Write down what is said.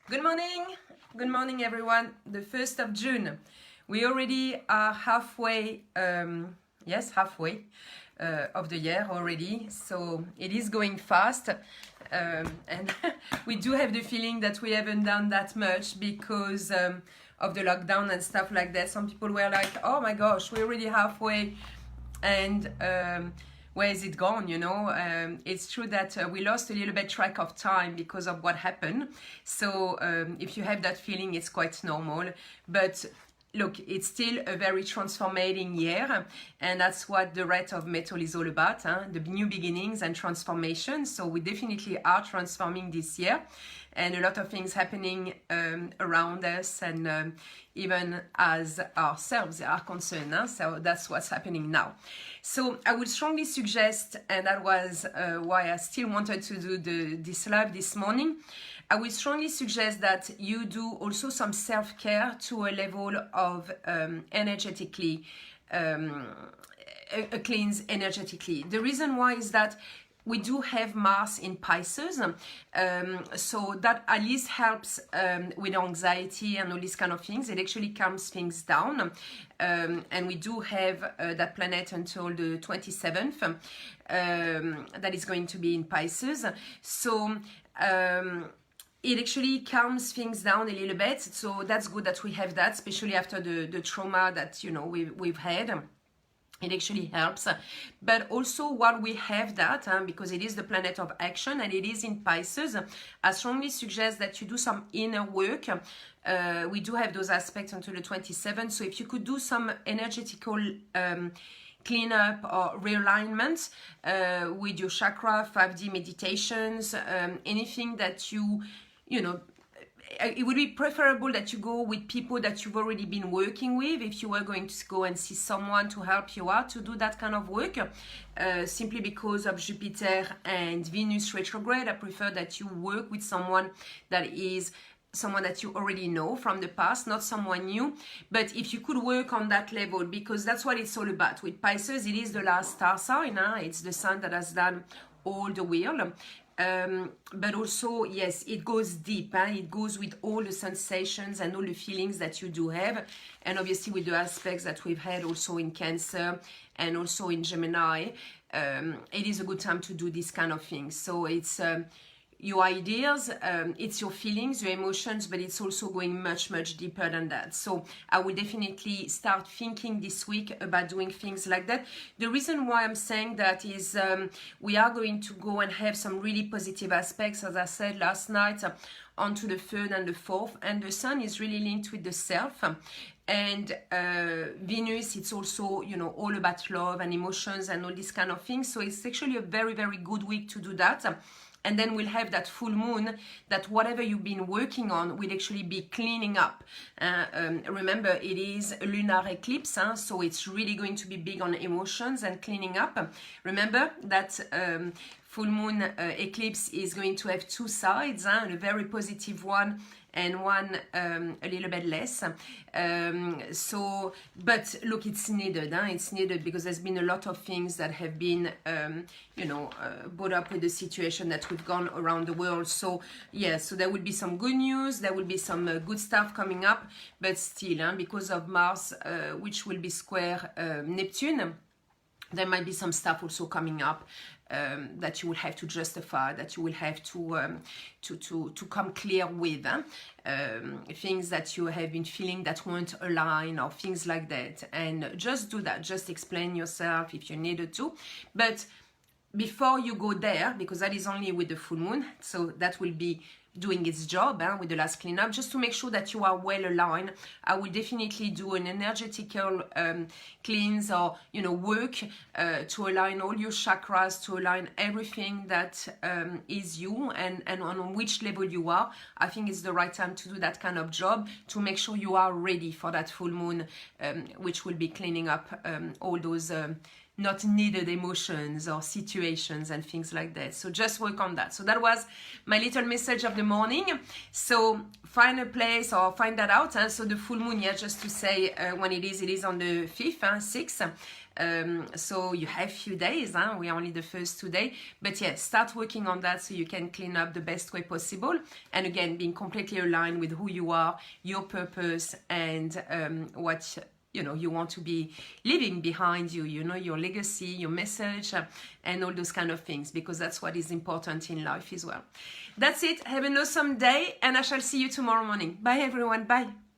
Good morning. Good morning, everyone. The 1st of June. We already are halfway, halfway of the year already. So it is going fast. And we do have the feeling that we haven't done that much because of the lockdown and stuff like that. Some people were like, oh my gosh, we're already halfway. And where is it gone, you know? It's true that we lost a little bit track of time because of what happened. So if you have that feeling, it's quite normal. But look, it's still a very transforming year, and that's what the Rite of Metal is all about, the new beginnings and transformation. So we definitely are transforming this year, and a lot of things happening around us, and even as ourselves are concerned. So that's what's happening now. So I would strongly suggest, and that was why I still wanted to do this live this morning, I would strongly suggest that you do also some self-care to a level of energetically, a cleanse energetically. The reason why is that we do have Mars in Pisces, so that at least helps with anxiety and all these kind of things. It actually calms things down, and we do have that planet until the 27th that is going to be in Pisces. So it actually calms things down a little bit, so that's good that we have that, especially after the trauma that, you know, we've had. It actually helps. But also while we have that, because it is the planet of action and it is in Pisces, I strongly suggest that you do some inner work. We do have those aspects until the 27th, so if you could do some energetical cleanup or realignment with your chakra, 5D meditations, anything that you know, it would be preferable that you go with people that you've already been working with. If you were going to go and see someone to help you out to do that kind of work, simply because of Jupiter and Venus retrograde, I prefer that you work with someone that is someone that you already know from the past, not someone new. But if you could work on that level, because that's what it's all about. With Pisces, it is the last star sign. It's the sun that has done all the wheel. But also, yes, it goes deep. It goes with all the sensations and all the feelings that you do have. And obviously with the aspects that we've had also in Cancer and also in Gemini, it is a good time to do this kind of things. So it's your ideas, it's your feelings, your emotions, but it's also going much, much deeper than that. So I will definitely start thinking this week about doing things like that. The reason why I'm saying that is we are going to go and have some really positive aspects, as I said last night, onto the 3rd and the 4th, and the sun is really linked with the self. And Venus, it's also, you know, all about love and emotions and all these kind of things. So it's actually a very, very good week to do that. And then we'll have that full moon that whatever you've been working on will actually be cleaning up. Remember, it is a lunar eclipse, so it's really going to be big on emotions and cleaning up. Remember that full moon eclipse is going to have two sides, a very positive one and one a little bit less. So, but look, it's needed. It's needed because there's been a lot of things that have been, brought up with the situation that we've gone around the world. So, yeah, so there will be some good news. There will be some good stuff coming up, but still, because of Mars, which will be square Neptune, there might be some stuff also coming up that you will have to justify, that you will have to come clear with, things that you have been feeling that won't align or things like that. And just do that, just explain yourself if you needed to. But before you go there, because that is only with the full moon, so that will be doing its job with the last cleanup, just to make sure that you are well aligned. I will definitely do an energetical cleanse or work to align all your chakras, to align everything that is you and on which level you are. I think it's the right time to do that kind of job to make sure you are ready for that full moon, which will be cleaning up all those not needed emotions or situations and things like that. So just work on that. So that was my little message of the morning. So find a place or find that out. So the full moon, just to say when it is on the 5th, 6th. So you have few days, huh? We're only the first 2 days, but yeah, start working on that so you can clean up the best way possible. And again, being completely aligned with who you are, your purpose, and what you want to be leaving behind you, your legacy, your message, and all those kind of things, because that's what is important in life as well. That's it. Have an awesome day, and I shall see you tomorrow morning. Bye everyone. Bye.